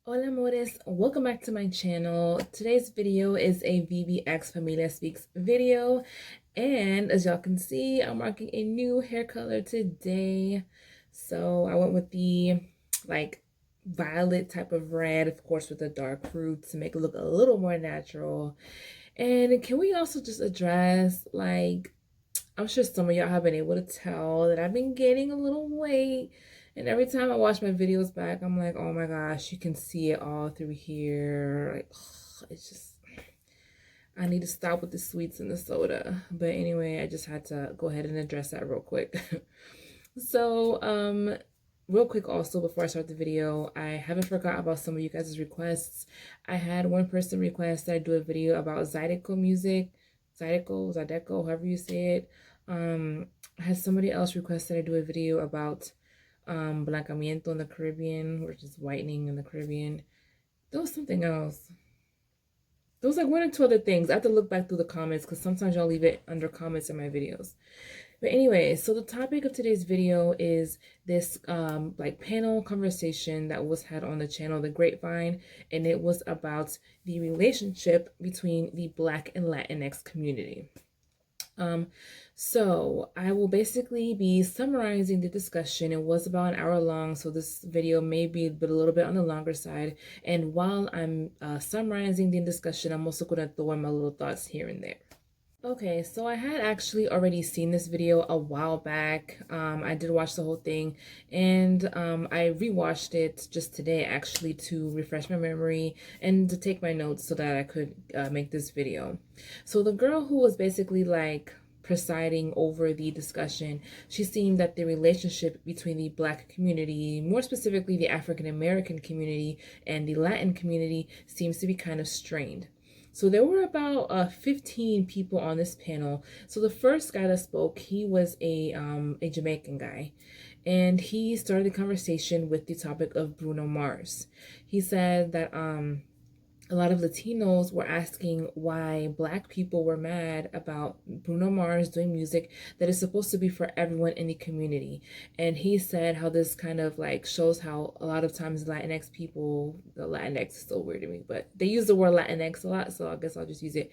Hola amores, welcome back to my channel. Today's video is a VBX Familia Speaks video, and as y'all can see, I'm rocking a new hair color today. So I went with the like violet type of red, of course with the dark roots to make it look a little more natural. And can we also just address, like, I'm sure some of y'all have been able to tell that I've been gaining a little weight. And every time I watch my videos back, I'm like, oh my gosh, you can see it all through here. Like, ugh, it's just, I need to stop with the sweets and the soda. But anyway, I just had to go ahead and address that real quick. So, real quick also, before I start the video, I haven't forgot about some of you guys' requests. I had one person request that I do a video about Zydeco music. Zydeco, however you say it. I had somebody else request that I do a video about blancamiento in the Caribbean, which is whitening in the Caribbean. There was something else. There was like one or two other things. I have to look back through the comments because sometimes y'all leave it under comments in my videos. But anyway, so the topic of today's video is this like panel conversation that was had on the channel The Grapevine, and it was about the relationship between the Black and Latinx community. So I will basically be summarizing the discussion. It was about an hour long, so this video may be a little bit on the longer side. And while I'm summarizing the discussion, I'm also going to throw in my little thoughts here and there. Okay, so I had actually already seen this video a while back. I did watch the whole thing, and I rewatched it just today actually to refresh my memory and to take my notes so that I could make this video. So the girl who was basically like presiding over the discussion, she seemed that the relationship between the Black community, more specifically the African American community and the Latin community, seems to be kind of strained. So there were about 15 people on this panel. So the first guy that spoke, he was a Jamaican guy, and he started the conversation with the topic of Bruno Mars. He said that a lot of Latinos were asking why Black people were mad about Bruno Mars doing music that is supposed to be for everyone in the community. And he said how this kind of like shows how a lot of times Latinx people, the Latinx is so weird to me, but they use the word Latinx a lot, so I guess I'll just use it.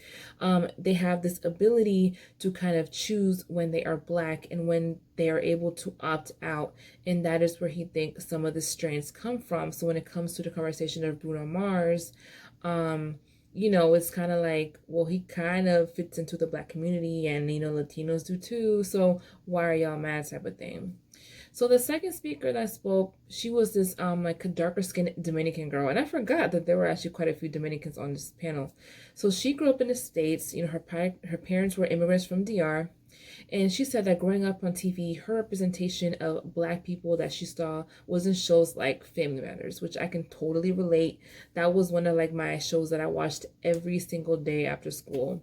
They have this ability to kind of choose when they are Black and when they are able to opt out, and that is where he thinks some of the strains come from. So when it comes to the conversation of Bruno Mars, it's kind of like, well, he kind of fits into the Black community, and Latinos do too, so why are y'all mad type of thing. So the second speaker that spoke, she was this like a darker skinned Dominican girl, and I forgot that there were actually quite a few Dominicans on this panel. So she grew up in the States. Her parents were immigrants from DR. And she said that growing up on TV, her representation of Black people that she saw was in shows like Family Matters, which I can totally relate. That was one of like my shows that I watched every single day after school.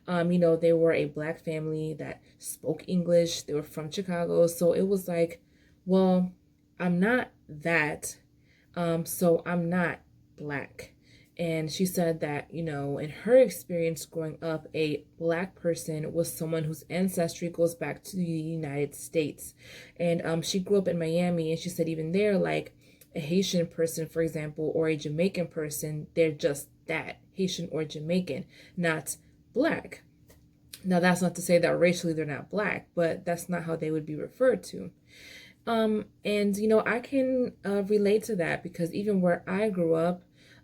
They were a Black family that spoke English. They were from Chicago. So it was like, well, I'm not that. So I'm not Black. And she said that, in her experience growing up, a Black person was someone whose ancestry goes back to the United States. And she grew up in Miami, and she said even there, like a Haitian person, for example, or a Jamaican person, they're just that, Haitian or Jamaican, not Black. Now, that's not to say that racially they're not Black, but that's not how they would be referred to. I can relate to that because even where I grew up,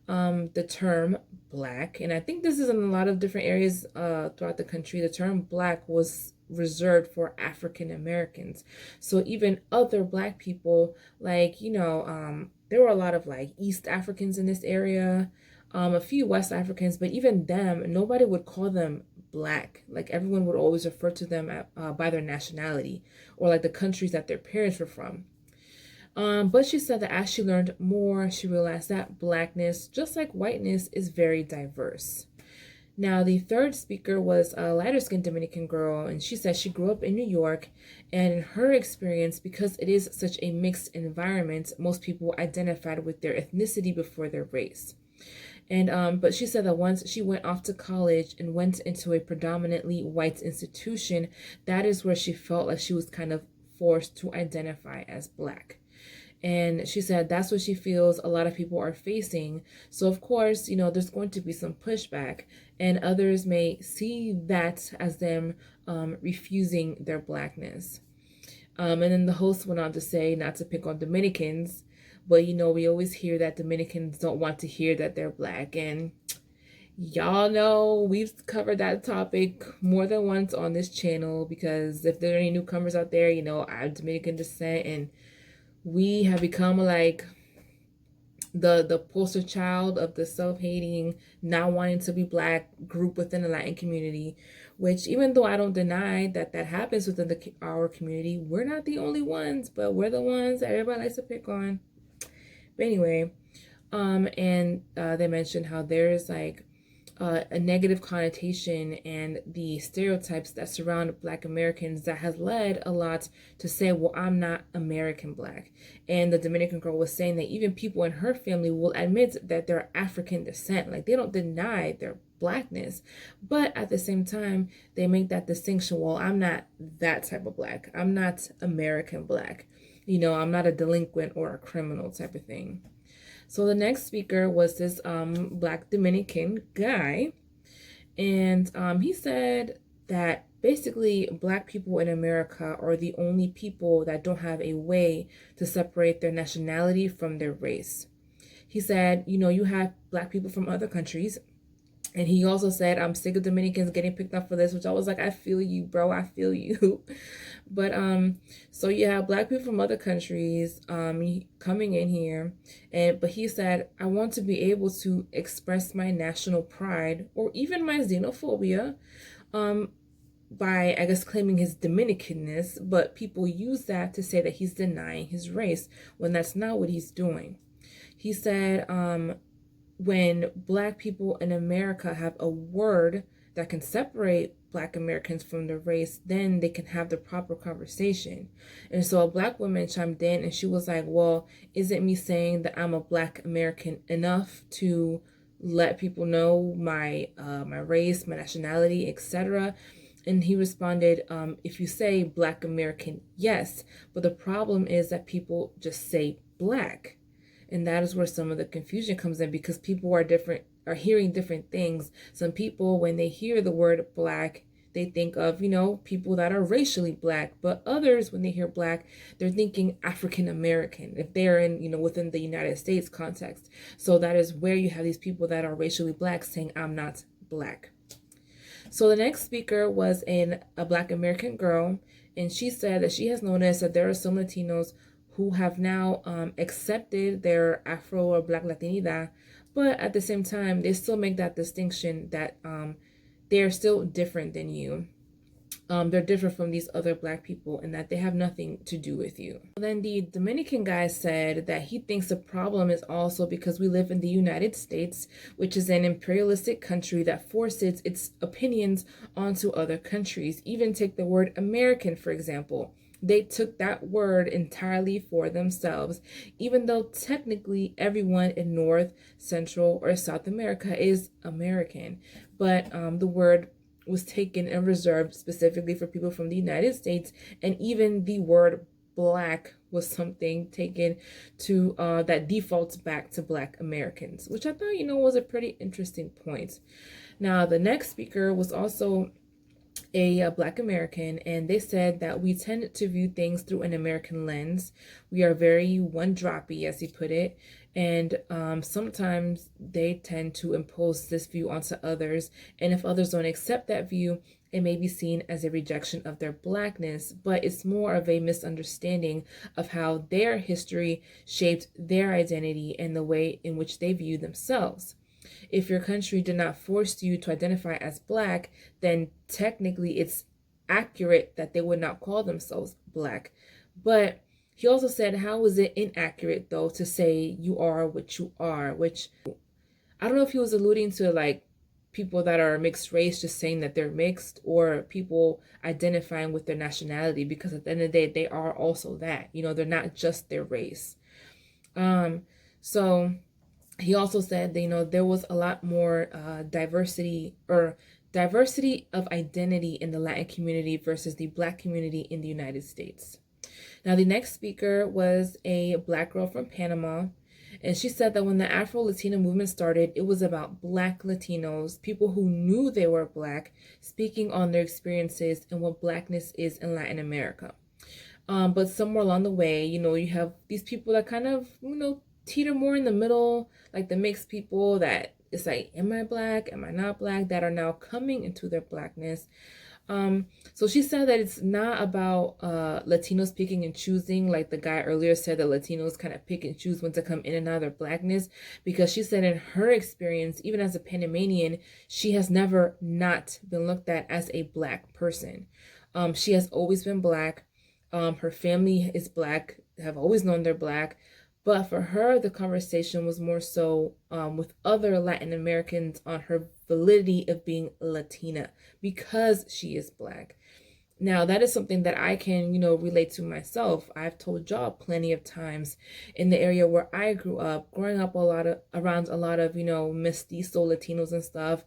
the term Black, and I think this is in a lot of different areas throughout the country, the term Black was reserved for African Americans. So even other Black people, like, there were a lot of like East Africans in this area, a few West Africans, but even them, nobody would call them Black. Like everyone would always refer to them by their nationality or like the countries that their parents were from. But she said that as she learned more, she realized that Blackness, just like whiteness, is very diverse. Now, the third speaker was a lighter-skinned Dominican girl, and she said she grew up in New York, and in her experience, because it is such a mixed environment, most people identified with their ethnicity before their race. And but she said that once she went off to college and went into a predominantly white institution, that is where she felt like she was kind of forced to identify as Black. And she said that's what she feels a lot of people are facing. So of course, there's going to be some pushback, and others may see that as them refusing their blackness. And then the host went on to say not to pick on Dominicans, but we always hear that Dominicans don't want to hear that they're black. And y'all know we've covered that topic more than once on this channel, because if there are any newcomers out there, I'm Dominican descent, and we have become like the poster child of the self-hating, not wanting to be black group within the Latin community, which, even though I don't deny that that happens within our community, we're not the only ones, but we're the ones that everybody likes to pick on. But anyway, and they mentioned how there's like a negative connotation and the stereotypes that surround Black Americans that has led a lot to say, well, I'm not American Black. And the Dominican girl was saying that even people in her family will admit that they're African descent. Like, they don't deny their Blackness, but at the same time, they make that distinction. Well, I'm not that type of Black. I'm not American Black. I'm not a delinquent or a criminal type of thing. So the next speaker was this Black Dominican guy, and he said that basically Black people in America are the only people that don't have a way to separate their nationality from their race. He said, you have Black people from other countries. And he also said, I'm sick of Dominicans getting picked up for this, which I was like, I feel you, bro. I feel you. But so you have Black people from other countries coming in here, but he said, I want to be able to express my national pride or even my xenophobia by, I guess, claiming his Dominicanness, but people use that to say that he's denying his race when that's not what he's doing. He said, when Black people in America have a word that can separate Black Americans from the race, then they can have the proper conversation. And so a Black woman chimed in and she was like, well, isn't me saying that I'm a Black American enough to let people know my race, my nationality, etc.? And he responded, if you say Black American, yes, but the problem is that people just say Black. And that is where some of the confusion comes in, because people are hearing different things. Some people, when they hear the word Black, they think of, people that are racially Black. But others, when they hear Black, they're thinking African American, if they're in, within the United States context. So that is where you have these people that are racially Black saying, I'm not Black. So the next speaker was a Black American girl, and she said that she has noticed that there are some Latinos who have now accepted their Afro or Black Latinidad, but at the same time, they still make that distinction that they're still different than you. They're different from these other Black people, and that they have nothing to do with you. Then the Dominican guy said that he thinks the problem is also because we live in the United States, which is an imperialistic country that forces its opinions onto other countries. Even take the word American, for example. They took that word entirely for themselves, even though technically everyone in North, Central, or South America is American. But the word was taken and reserved specifically for people from the United States, and even the word Black was something taken to that defaults back to Black Americans, which I thought, was a pretty interesting point. Now, the next speaker was also a Black American, and they said that we tend to view things through an American lens. We are very one-droppy, as he put it, and sometimes they tend to impose this view onto others, and if others don't accept that view, it may be seen as a rejection of their Blackness, but it's more of a misunderstanding of how their history shaped their identity and the way in which they view themselves. If your country did not force you to identify as Black, then technically it's accurate that they would not call themselves Black. But he also said, how is it inaccurate, though, to say you are what you are? Which, I don't know if he was alluding to, like, people that are mixed race just saying that they're mixed, or people identifying with their nationality, because at the end of the day, they are also that. They're not just their race. So he also said that, there was a lot more diversity of identity in the Latin community versus the Black community in the United States. Now, the next speaker was a Black girl from Panama. And she said that when the Afro-Latino movement started, it was about Black Latinos, people who knew they were Black, speaking on their experiences and what Blackness is in Latin America. But somewhere along the way, you have these people that kind of, teeter more in the middle, like the mixed people that it's like, am I Black? Am I not Black? That are now coming into their Blackness. So she said that it's not about Latinos picking and choosing, like the guy earlier said that Latinos kind of pick and choose when to come in and out of their Blackness, because she said in her experience, even as a Panamanian, she has never not been looked at as a Black person. She has always been Black. Her family is Black, have always known they're Black. But for her, the conversation was more so with other Latin Americans on her validity of being Latina because she is Black. Now, that is something that I can, relate to myself. I've told y'all plenty of times in the area where I grew up, growing up around a lot of, mestizo Latinos and stuff.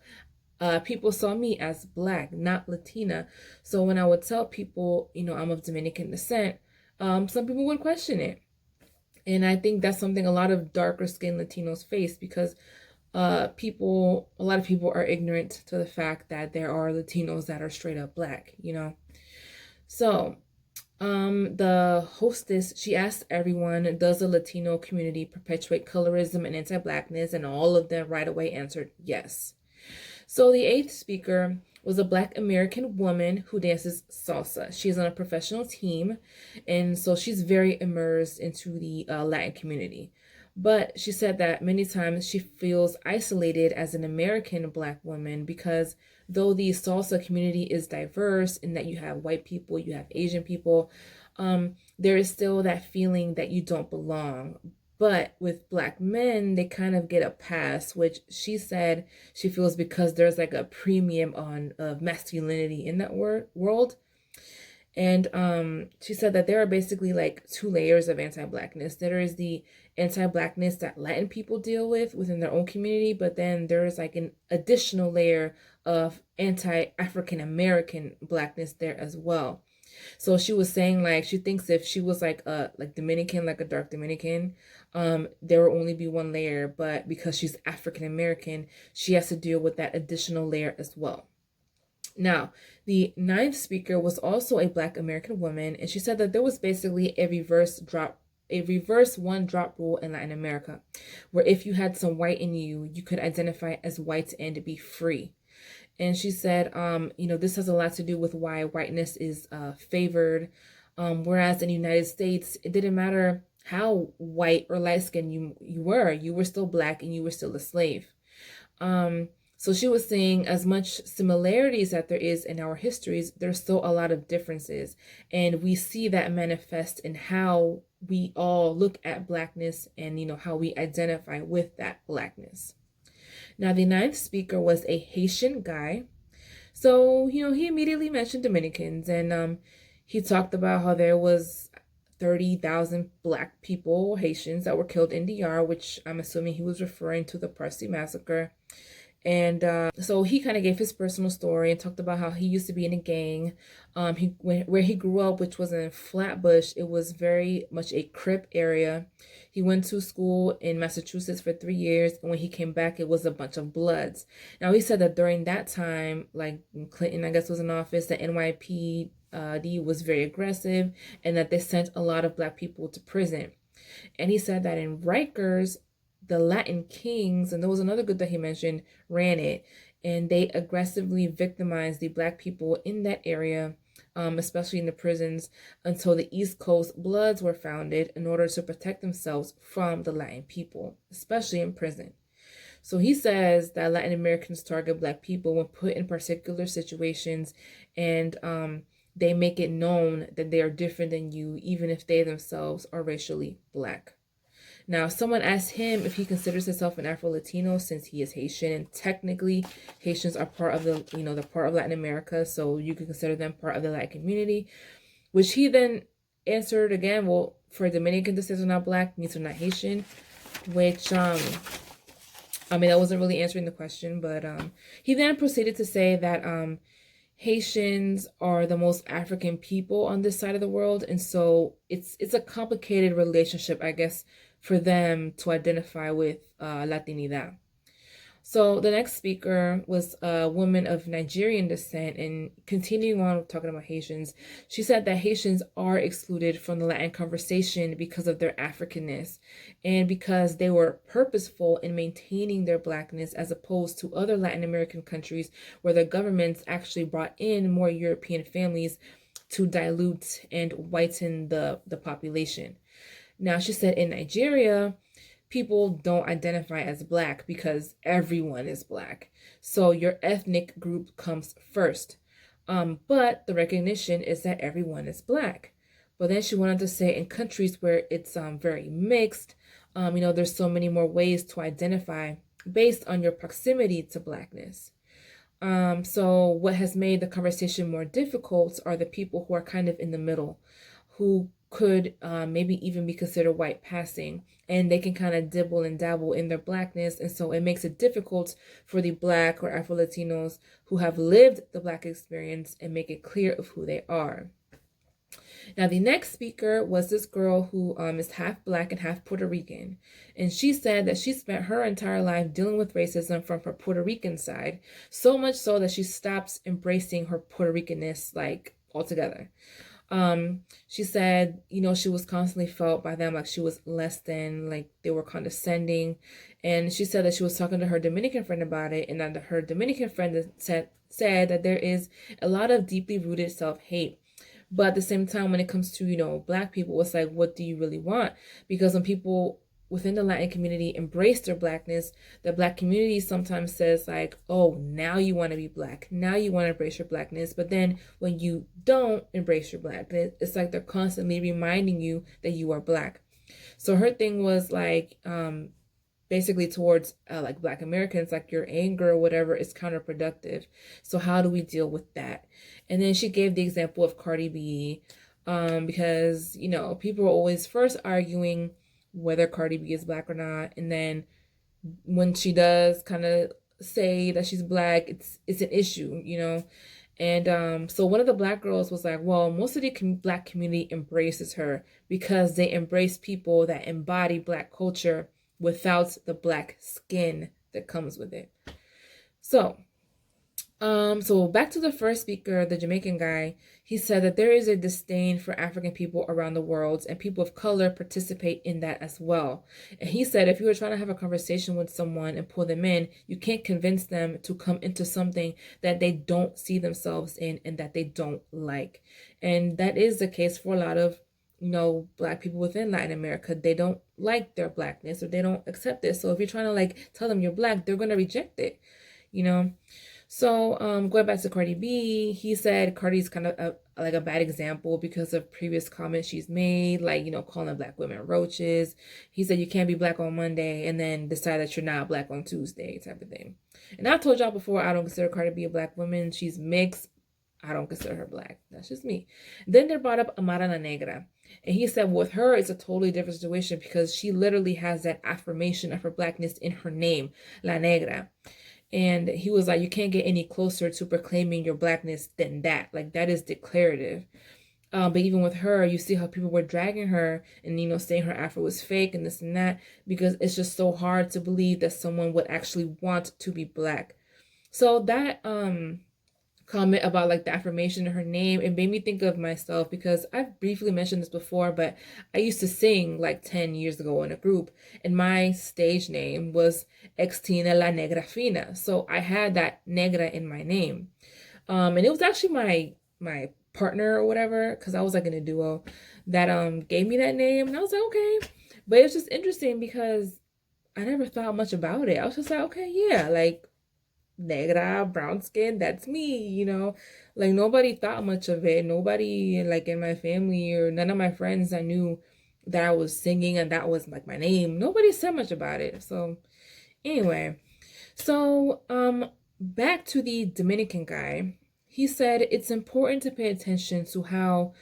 People saw me as Black, not Latina. So when I would tell people, I'm of Dominican descent, some people would question it. And I think that's something a lot of darker skinned Latinos face, because a lot of people are ignorant to the fact that there are Latinos that are straight up Black, So the hostess, she asked everyone, does the Latino community perpetuate colorism and anti-Blackness? And all of them right away answered yes. So the eighth speaker was a Black American woman who dances salsa. She's on a professional team, and so she's very immersed into the Latin community. But she said that many times she feels isolated as an American Black woman, because though the salsa community is diverse in that you have white people, you have Asian people, there is still that feeling that you don't belong. But with Black men, they kind of get a pass, which she said she feels because there's like a premium of masculinity in that world. And she said that there are basically like two layers of anti-Blackness. There is the anti-Blackness that Latin people deal with within their own community, but then there is like an additional layer of anti-African American Blackness there as well. So she was saying, like, she thinks if she was like Dominican, like a dark Dominican, there will only be one layer, but because she's African American, she has to deal with that additional layer as well. Now, the ninth speaker was also a Black American woman, and she said that there was basically a reverse one drop rule in Latin America, where if you had some white in you, you could identify as white and be free. And she said, this has a lot to do with why whiteness is favored. Whereas in the United States, it didn't matter how white or light-skinned you were still Black and you were still a slave. So she was saying, as much similarities that there is in our histories, there's still a lot of differences. And we see that manifest in how we all look at Blackness and, how we identify with that Blackness. Now, the ninth speaker was a Haitian guy. So, he immediately mentioned Dominicans, and he talked about how there was 30,000 Black people, Haitians, that were killed in DR, which I'm assuming he was referring to the Parsi massacre. And so he kind of gave his personal story and talked about how he used to be in a gang. Where he grew up, which was in Flatbush, it was very much a Crip area. He went to school in Massachusetts for 3 years, and when he came back, it was a bunch of Bloods. Now, he said that during that time, like Clinton, I guess, was in office, the NYPD was very aggressive, and that they sent a lot of Black people to prison. And he said that in Rikers, the Latin Kings, and there was another group that he mentioned, ran it, and they aggressively victimized the Black people in that area, especially in the prisons, until the East Coast Bloods were founded in order to protect themselves from the Latin people, especially in prison. So he says that Latin Americans target Black people when put in particular situations, and they make it known that they are different than you, even if they themselves are racially Black. Now, someone asked him if he considers himself an Afro-Latino since he is Haitian, and technically Haitians are part of the part of Latin America, so you could consider them part of the Latin community, which he then answered again, well, for Dominican descent are not Black, means they're not Haitian, which, that wasn't really answering the question, but he then proceeded to say that, Haitians are the most African people on this side of the world, and so it's a complicated relationship, I guess, for them to identify with Latinidad. So the next speaker was a woman of Nigerian descent, and continuing on talking about Haitians, she said that Haitians are excluded from the Latin conversation because of their Africanness and because they were purposeful in maintaining their Blackness as opposed to other Latin American countries where the governments actually brought in more European families to dilute and whiten the population. Now, she said in Nigeria, people don't identify as Black because everyone is Black. So your ethnic group comes first. But the recognition is that everyone is Black. But then she went on to say in countries where it's very mixed, there's so many more ways to identify based on your proximity to Blackness. So what has made the conversation more difficult are the people who are kind of in the middle, who could maybe even be considered white passing, and they can kind of dibble and dabble in their Blackness, and so it makes it difficult for the Black or Afro-Latinos who have lived the Black experience and make it clear of who they are. Now, the next speaker was this girl who is half Black and half Puerto Rican. And she said that she spent her entire life dealing with racism from her Puerto Rican side, so much so that she stopped embracing her Puerto Ricanness like altogether. She said, she was constantly felt by them like she was less than, like they were condescending. And she said that she was talking to her Dominican friend about it, and that her Dominican friend said that there is a lot of deeply rooted self-hate. But at the same time, when it comes to, Black people, it's like, what do you really want? Because when people within the Latin community embrace their Blackness, the Black community sometimes says like, oh, now you want to be Black. Now you want to embrace your Blackness. But then when you don't embrace your Blackness, it's like they're constantly reminding you that you are Black. So her thing was like, basically towards like Black Americans, like your anger or whatever is counterproductive. So how do we deal with that? And then she gave the example of Cardi B, because, people are always first arguing whether Cardi B is Black or not. And then when she does kind of say that she's Black, it's an issue. And so one of the Black girls was like, well, most of the Black community embraces her because they embrace people that embody Black culture without the Black skin that comes with it. So back to the first speaker, the Jamaican guy, he said that there is a disdain for African people around the world, and people of color participate in that as well. And he said if you were trying to have a conversation with someone and pull them in, you can't convince them to come into something that they don't see themselves in and that they don't like. And that is the case for a lot of Black people within Latin America. They don't like their Blackness, or they don't accept it. So if you're trying to like tell them you're Black, they're going to reject it, So going back to Cardi B, he said Cardi's kind of like a bad example because of previous comments she's made, like, calling Black women roaches. He said you can't be Black on Monday and then decide that you're not Black on Tuesday, type of thing. And I've told y'all before, I don't consider Cardi B a Black woman. She's mixed. I don't consider her Black. That's just me. Then they brought up Amara La Negra. And he said, with her, it's a totally different situation because she literally has that affirmation of her Blackness in her name, La Negra. And he was like, you can't get any closer to proclaiming your Blackness than that. Like, that is declarative. But even with her, you see how people were dragging her and, saying her Afro was fake and this and that, because it's just so hard to believe that someone would actually want to be Black. So that, comment about like the affirmation in her name, it made me think of myself, because I've briefly mentioned this before, but I used to sing like 10 years ago in a group, and my stage name was Extina La Negra Fina. So I had that negra in my name. And it was actually my partner or whatever, because I was like in a duo, that gave me that name, and I was like, okay. But it's just interesting because I never thought much about it. I was just like, okay, yeah, like negra, brown skin, that's me, like nobody thought much of it. Nobody like in my family or none of my friends that knew that I was singing and that was like my name, nobody said much about it. So anyway, back to the Dominican guy. He said it's important to pay attention to how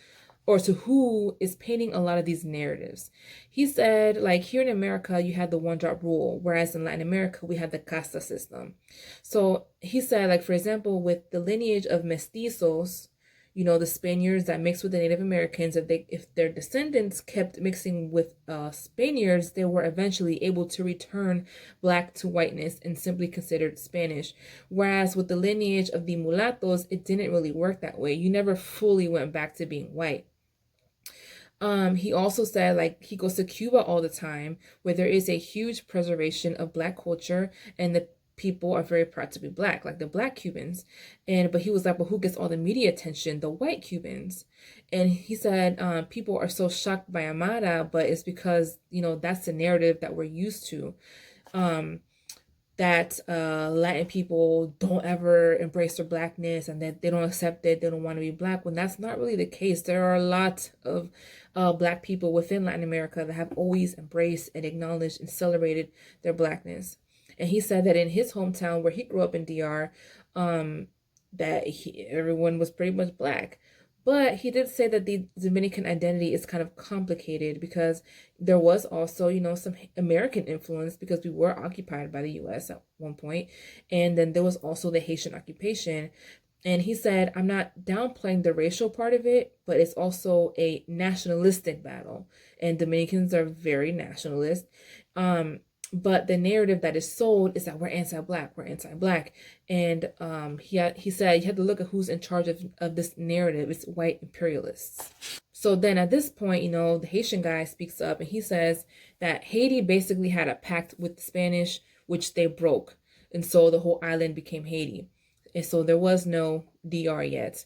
or to who is painting a lot of these narratives. He said, like, here in America, you had the one drop rule, whereas in Latin America, we had the casta system. So he said, like, for example, with the lineage of mestizos, you know, the Spaniards that mixed with the Native Americans, if their descendants kept mixing with Spaniards, they were eventually able to return black to whiteness and simply considered Spanish. Whereas with the lineage of the mulattoes, it didn't really work that way. You never fully went back to being white. He also said, like, he goes to Cuba all the time, where there is a huge preservation of black culture, and the people are very proud to be black, like the black Cubans. But he was like, well, who gets all the media attention? The white Cubans. And he said, people are so shocked by Amara, but it's because, you know, that's the narrative that we're used to. That Latin people don't ever embrace their blackness and that they don't accept it, they don't want to be black, when that's not really the case. There are a lot of black people within Latin America that have always embraced and acknowledged and celebrated their blackness. And he said that in his hometown where he grew up in DR, that everyone was pretty much black. But he did say that the Dominican identity is kind of complicated because there was also, you know, some American influence because we were occupied by the U.S. at one point. And then there was also the Haitian occupation. And he said, I'm not downplaying the racial part of it, but it's also a nationalistic battle. And Dominicans are very nationalist. But the narrative that is sold is that we're anti-black, we're anti-black. And he said you have to look at who's in charge of this narrative. It's white imperialists. So then at this point, you know, the Haitian guy speaks up and he says that Haiti basically had a pact with the Spanish, which they broke. And so the whole island became Haiti. And so there was no DR yet.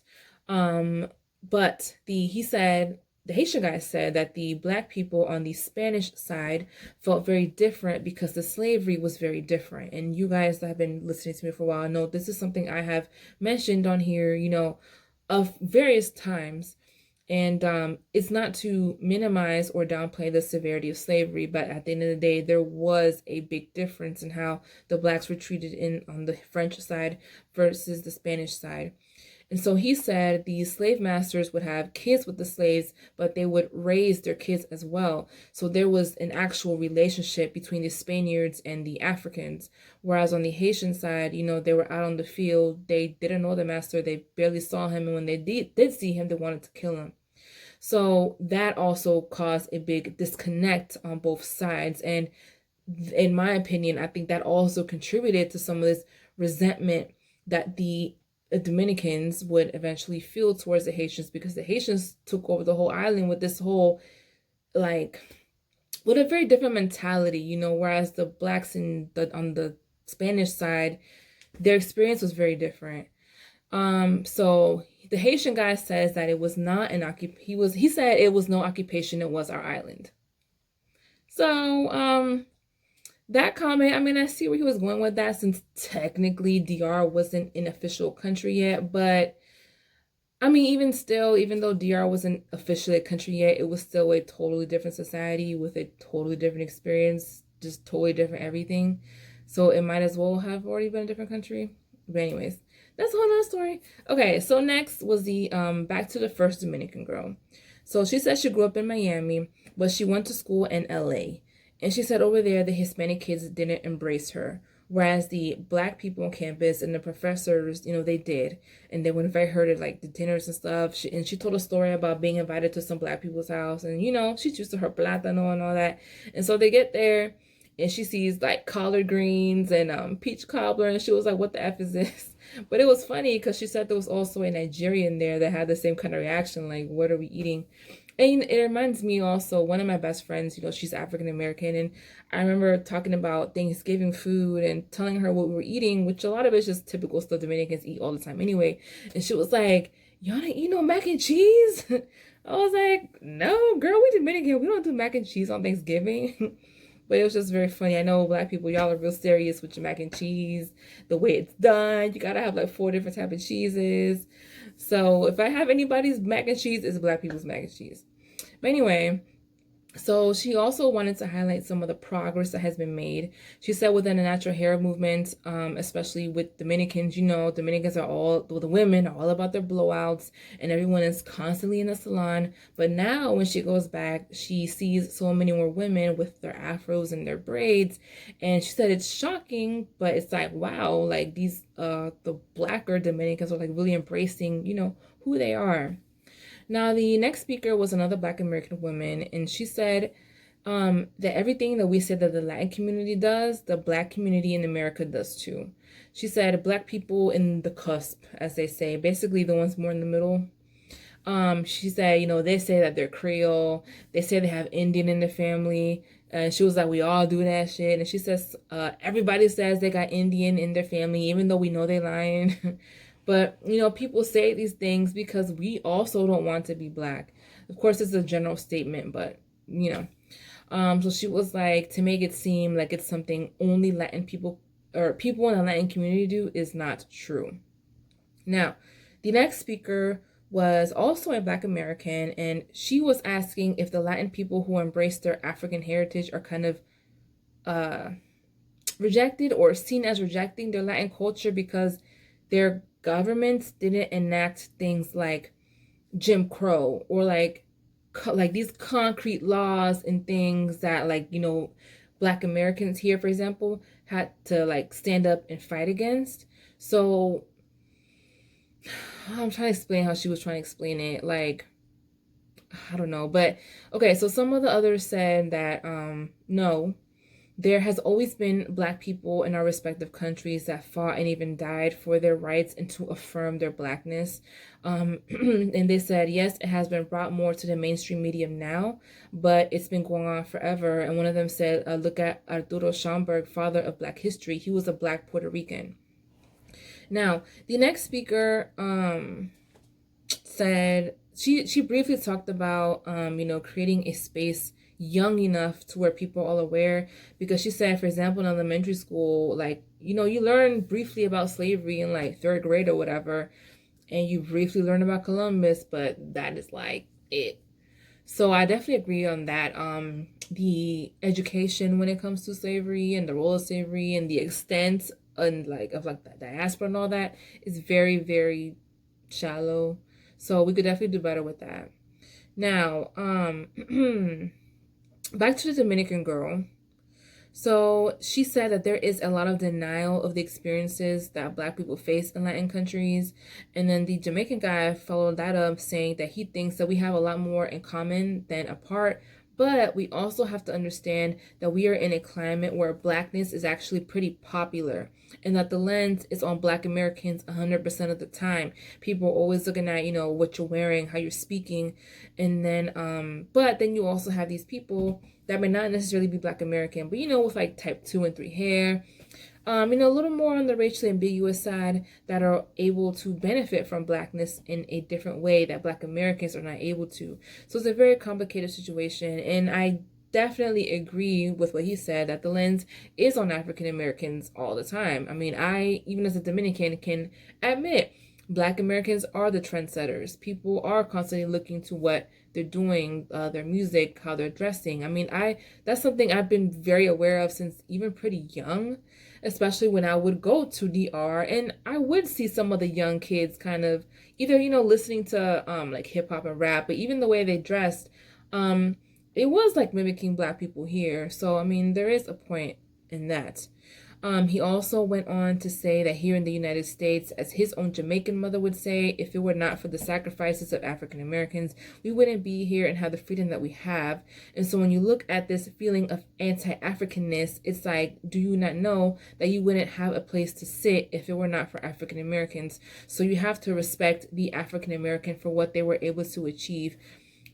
But he said, the Haitian guy said that the black people on the Spanish side felt very different because the slavery was very different. And you guys that have been listening to me for a while know this is something I have mentioned on here, you know, of various times. And it's not to minimize or downplay the severity of slavery, but at the end of the day, there was a big difference in how the blacks were treated on the French side versus the Spanish side. And so he said these slave masters would have kids with the slaves, but they would raise their kids as well. So there was an actual relationship between the Spaniards and the Africans. Whereas on the Haitian side, you know, they were out on the field. They didn't know the master. They barely saw him. And when they did see him, they wanted to kill him. So that also caused a big disconnect on both sides. And in my opinion, I think that also contributed to some of this resentment that the Dominicans would eventually feel towards the Haitians, because the Haitians took over the whole island with this whole, like, with a very different mentality, you know, whereas the blacks on the Spanish side, their experience was very different. So the Haitian guy says that it was not an he said it was no occupation, it was our island. So, that comment, I mean, I see where he was going with that, since technically DR wasn't an official country yet. But I mean, even still, even though DR wasn't officially a country yet, it was still a totally different society with a totally different experience, just totally different everything. So it might as well have already been a different country. But anyways, that's a whole nother story. Okay, so next was the back to the first Dominican girl. So she said she grew up in Miami, but she went to school in LA. And she said over there, the Hispanic kids didn't embrace her, whereas the black people on campus and the professors, you know, they did. And they would invite her to, like, the dinners and stuff. She told a story about being invited to some black people's house. And, you know, she's used to her plátano and all that. And so they get there, and she sees, like, collard greens and peach cobbler. And she was like, what the F is this? But it was funny because she said there was also a Nigerian there that had the same kind of reaction, like, what are we eating? And it reminds me also, one of my best friends, you know, she's African American, and I remember talking about Thanksgiving food and telling her what we were eating, which a lot of it's just typical stuff Dominicans eat all the time anyway. And she was like, y'all don't eat no mac and cheese? I was like, no, girl, we Dominican, we don't do mac and cheese on Thanksgiving. But it was just very funny. I know black people, y'all are real serious with your mac and cheese, the way it's done. You gotta have like 4 different types of cheeses. So if I have anybody's mac and cheese, it's black people's mac and cheese. But anyway, So she also wanted to highlight some of the progress that has been made. She said within the natural hair movement, especially with Dominicans, Dominicans are all, well, the women are all about their blowouts and everyone is constantly in the salon. But now when she goes back, she sees so many more women with their afros and their braids. And she said it's shocking, but it's like, wow, like the blacker Dominicans are like really embracing, who they are. Now, the next speaker was another Black American woman, and she said that everything that we said that the Latin community does, the Black community in America does too. She said Black people in the cusp, as they say, basically the ones more in the middle. She said, they say that they're Creole, they say they have Indian in their family. And she was like, we all do that shit. And she says, everybody says they got Indian in their family, even though we know they're lying. But, people say these things because we also don't want to be Black. Of course, it's a general statement, but, So she was like, to make it seem like it's something only Latin people or people in the Latin community do is not true. Now, the next speaker was also a Black American, and she was asking if the Latin people who embrace their African heritage are kind of rejected or seen as rejecting their Latin culture because their governments didn't enact things like Jim Crow or like these concrete laws and things that Black Americans here, for example, had to like stand up and fight against. So I'm trying to explain how she was trying to explain it. Like, I don't know. But okay, so some of the others said that no, there has always been Black people in our respective countries that fought and even died for their rights and to affirm their Blackness. And they said, yes, it has been brought more to the mainstream medium now, but it's been going on forever. And one of them said, look at Arturo Schomburg, father of Black history. He was a Black Puerto Rican. Now, the next speaker said she briefly talked about creating a space young enough to where people are all aware, because she said, for example, in elementary school, like you learn briefly about slavery in like 3rd grade or whatever, and you briefly learn about Columbus, but that is like it. So I definitely agree on that. The education when it comes to slavery and the role of slavery and the extent and of the diaspora and all that is very, very shallow. So we could definitely do better with that. Now, back to the Dominican girl. So she said that there is a lot of denial of the experiences that Black people face in Latin countries. And then the Jamaican guy followed that up saying that he thinks that we have a lot more in common than apart. But we also have to understand that we are in a climate where Blackness is actually pretty popular, and that the lens is on Black Americans 100% of the time. People are always looking at, what you're wearing, how you're speaking. And then, but then you also have these people that may not necessarily be Black American, but, with like type 2 and 3 hair, a little more on the racially ambiguous side, that are able to benefit from Blackness in a different way that Black Americans are not able to. So it's a very complicated situation, and I definitely agree with what he said, that the lens is on African Americans all the time. I mean, I, even as a Dominican, can admit Black Americans are the trendsetters. People are constantly looking to what they're doing, their music, how they're dressing. I mean, that's something I've been very aware of since even pretty young, especially when I would go to DR and I would see some of the young kids kind of either, listening to like hip hop and rap, but even the way they dressed, it was like mimicking Black people here. So, I mean, there is a point in that. He also went on to say that here in the United States, as his own Jamaican mother would say, if it were not for the sacrifices of African Americans, we wouldn't be here and have the freedom that we have. And so when you look at this feeling of anti-Africanness, it's like, do you not know that you wouldn't have a place to sit if it were not for African Americans? So you have to respect the African American for what they were able to achieve.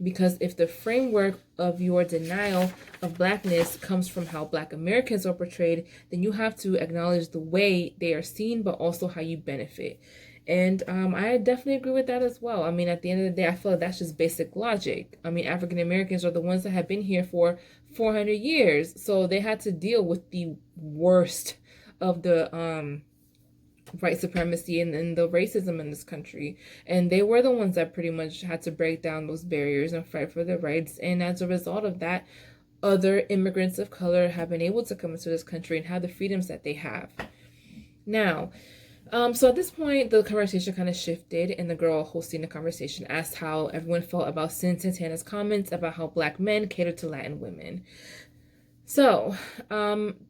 Because if the framework of your denial of Blackness comes from how Black Americans are portrayed, then you have to acknowledge the way they are seen, but also how you benefit. And I definitely agree with that as well. I mean, at the end of the day, I feel like that's just basic logic. I mean, African Americans are the ones that have been here for 400 years. So they had to deal with the worst of the white supremacy and the racism in this country. And they were the ones that pretty much had to break down those barriers and fight for their rights. And as a result of that, other immigrants of color have been able to come into this country and have the freedoms that they have. Now, so at this point, the conversation kind of shifted, and the girl hosting the conversation asked how everyone felt about Sin Santana's comments about how Black men cater to Latin women. So,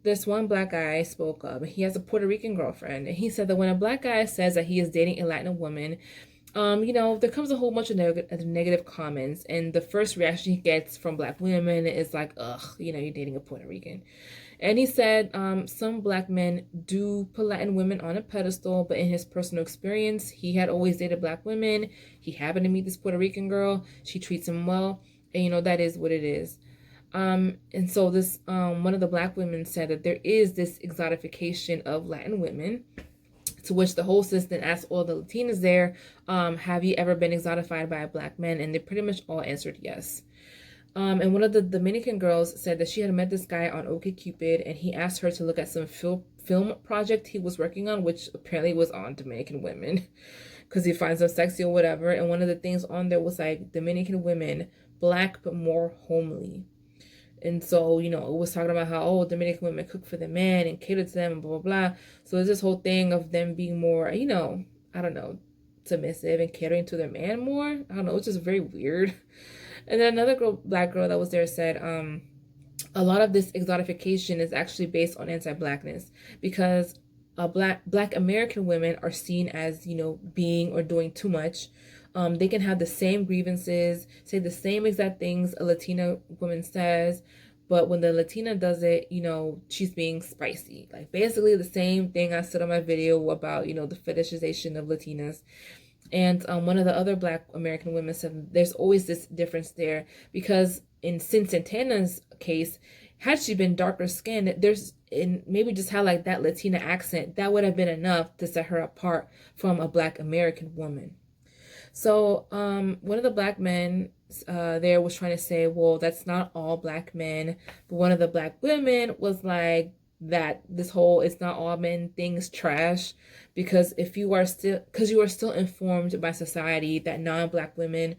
this one Black guy spoke up. He has a Puerto Rican girlfriend, and he said that when a Black guy says that he is dating a Latin woman, there comes a whole bunch of negative comments, and the first reaction he gets from Black women is like, ugh, you're dating a Puerto Rican. And he said some Black men do put Latin women on a pedestal, but in his personal experience, he had always dated Black women. He happened to meet this Puerto Rican girl. She treats him well, and that is what it is. And so this one of the Black women said that there is this exotification of Latin women, to which the hostess then asked all the Latinas there, have you ever been exotified by a Black man? And they pretty much all answered yes. And one of the Dominican girls said that she had met this guy on OkCupid, and he asked her to look at some film project he was working on, which apparently was on Dominican women, because he finds them sexy or whatever. And one of the things on there was like Dominican women, Black but more homely. And so, it was talking about how, Dominican women cook for the men and cater to them and blah, blah, blah. So there's this whole thing of them being more, I don't know, submissive and catering to their man more. I don't know, it's just very weird. And then another Black girl that was there said, a lot of this exotification is actually based on anti-blackness, because Black American women are seen as, being or doing too much. They can have the same grievances, say the same exact things a Latina woman says, but when the Latina does it, she's being spicy. Like basically the same thing I said on my video about, the fetishization of Latinas. And one of the other Black American women said there's always this difference there, because in Sin Santana's case, had she been darker skinned, maybe just had like that Latina accent, that would have been enough to set her apart from a Black American woman. So one of the Black men there was trying to say, well, that's not all Black men. But one of the Black women was like, that this whole it's not all men thing is trash, because you are still informed by society that non-Black women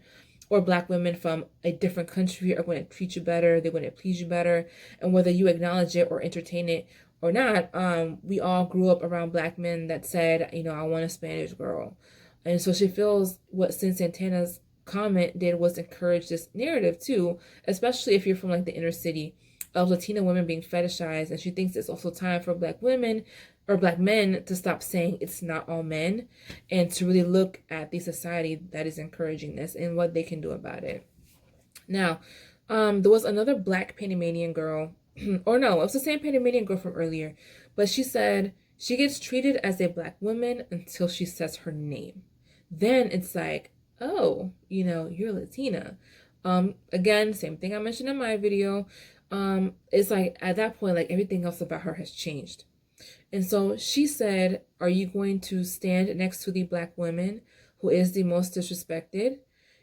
or Black women from a different country are going to treat you better, they're going to please you better, and whether you acknowledge it or entertain it or not, we all grew up around Black men that said, I want a Spanish girl. And so she feels what Sin Santana's comment did was encourage this narrative too, especially if you're from like the inner city, of Latina women being fetishized. And she thinks it's also time for Black women or Black men to stop saying it's not all men, and to really look at the society that is encouraging this and what they can do about it. Now, there was another Black Panamanian girl, or no, it was the same Panamanian girl from earlier, but she said she gets treated as a Black woman until she says her name. Then it's like, oh, you're Latina. Again, same thing I mentioned in my video. It's like at that point, like everything else about her has changed. And so she said, are you going to stand next to the Black woman who is the most disrespected?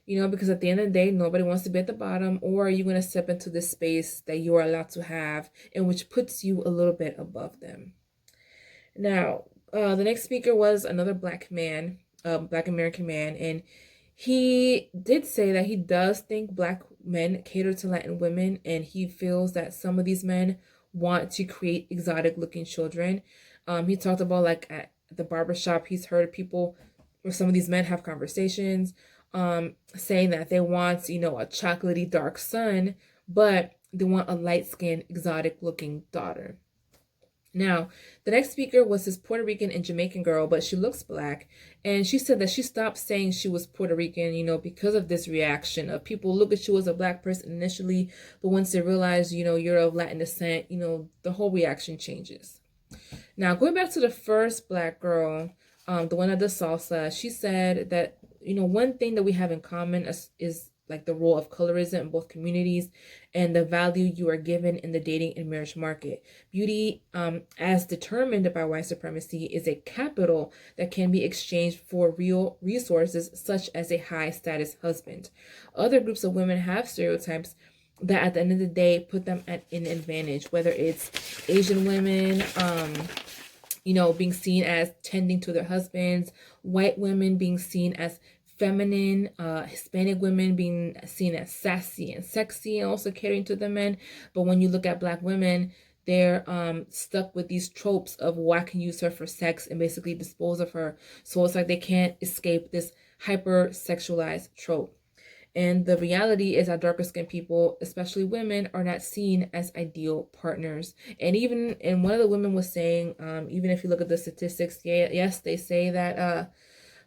Because at the end of the day, nobody wants to be at the bottom. Or are you going to step into this space that you are allowed to have, and which puts you a little bit above them? Now, the next speaker was another Black man, Black American man, and he did say that he does think Black men cater to Latin women, and he feels that some of these men want to create exotic looking children. He talked about like at the barbershop, he's heard people or some of these men have conversations saying that they want, a chocolatey dark son, but they want a light-skinned exotic looking daughter. Now, the next speaker was this Puerto Rican and Jamaican girl, but she looks Black. And she said that she stopped saying she was Puerto Rican, because of this reaction of people look at you as a Black person initially, but once they realize, you're of Latin descent, the whole reaction changes. Now, going back to the first Black girl, the one at the salsa, she said that, one thing that we have in common is like the role of colorism in both communities and the value you are given in the dating and marriage market. Beauty, as determined by white supremacy, is a capital that can be exchanged for real resources such as a high status husband. Other groups of women have stereotypes that at the end of the day put them at an advantage, whether it's Asian women, being seen as tending to their husbands, white women being seen as feminine, Hispanic women being seen as sassy and sexy and also catering to the men. But when you look at Black women, they're stuck with these tropes of, well, I can use her for sex and basically dispose of her. So it's like they can't escape this hyper-sexualized trope. And the reality is that darker skinned people, especially women, are not seen as ideal partners. And one of the women was saying, even if you look at the statistics, yes, they say that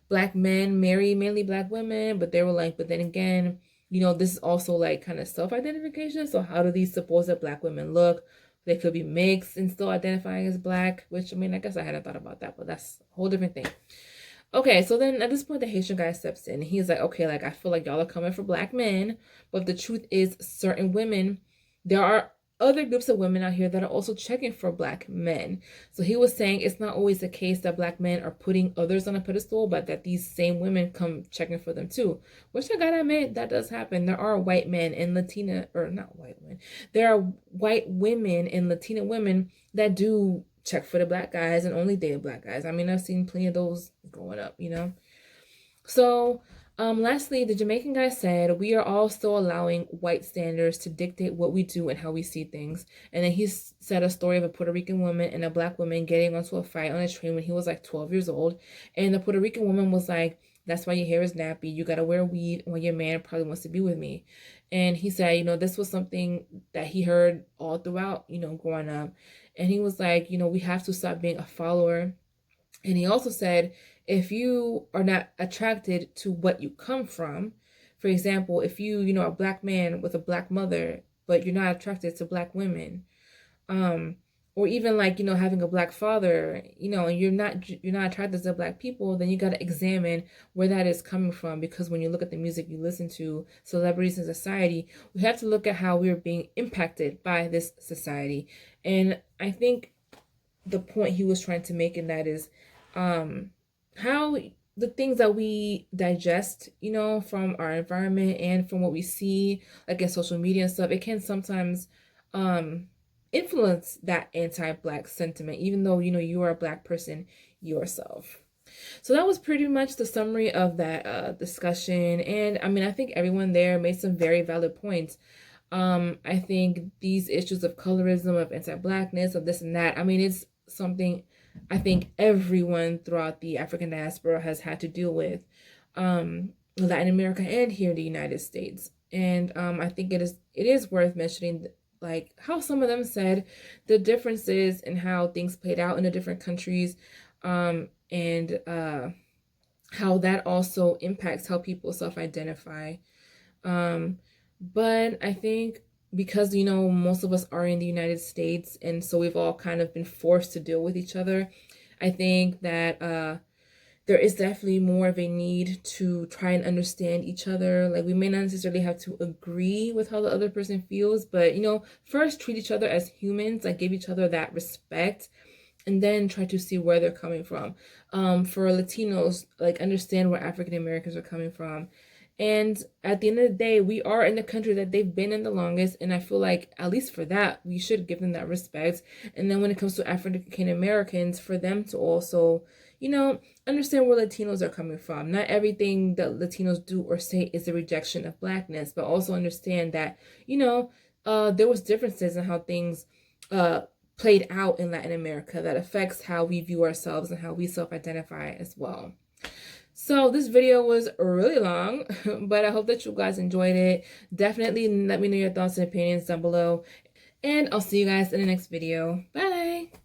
Black men marry mainly Black women, but they were like, but then again, this is also like kind of self-identification. So how do these supposed Black women look? They could be mixed and still identifying as Black, which, I mean, I guess I hadn't thought about that, but that's a whole different thing. Okay, so then at this point, the Haitian guy steps in. He's like, okay, like, I feel like y'all are coming for Black men, but the truth is, certain women, there are other groups of women out here that are also checking for Black men. So he was saying it's not always the case that Black men are putting others on a pedestal, but that these same women come checking for them too. Which I gotta admit, that does happen. There are white men and Latina, or not white women, there are white women and Latina women that do check for the Black guys and only date Black guys. I mean, I've seen plenty of those growing up, So, lastly, the Jamaican guy said, we are all still allowing white standards to dictate what we do and how we see things. And then he said a story of a Puerto Rican woman and a Black woman getting onto a fight on a train when he was like 12 years old. And the Puerto Rican woman was like, that's why your hair is nappy. You got to wear a weave when your man probably wants to be with me. And he said, this was something that he heard all throughout, growing up. And he was like, we have to stop being a follower. And he also said, if you are not attracted to what you come from, for example, if you, a Black man with a Black mother, but you're not attracted to Black women, or even like, having a Black father, and you're not attracted to Black people, then you got to examine where that is coming from. Because when you look at the music you listen to, celebrities in society, we have to look at how we're being impacted by this society. And I think the point he was trying to make in that is how the things that we digest, from our environment and from what we see, like in social media and stuff, it can sometimes influence that anti-Black sentiment, even though, you are a Black person yourself. So that was pretty much the summary of that discussion. And I mean, I think everyone there made some very valid points. I think these issues of colorism, of anti-Blackness, of this and that, I mean, it's something I think everyone throughout the African diaspora has had to deal with, Latin America and here in the United States. And I think it is worth mentioning, like how some of them said the differences in how things played out in the different countries, and how that also impacts how people self-identify. But I think because, most of us are in the United States, and so we've all kind of been forced to deal with each other, I think that there is definitely more of a need to try and understand each other. Like, we may not necessarily have to agree with how the other person feels, but, first treat each other as humans, like give each other that respect, and then try to see where they're coming from. For Latinos, like understand where African Americans are coming from. And at the end of the day, we are in the country that they've been in the longest. And I feel like, at least for that, we should give them that respect. And then when it comes to African Americans, for them to also, understand where Latinos are coming from. Not everything that Latinos do or say is a rejection of Blackness, but also understand that, there was differences in how things played out in Latin America that affects how we view ourselves and how we self-identify as well. So this video was really long, but I hope that you guys enjoyed it. Definitely let me know your thoughts and opinions down below. And I'll see you guys in the next video. Bye!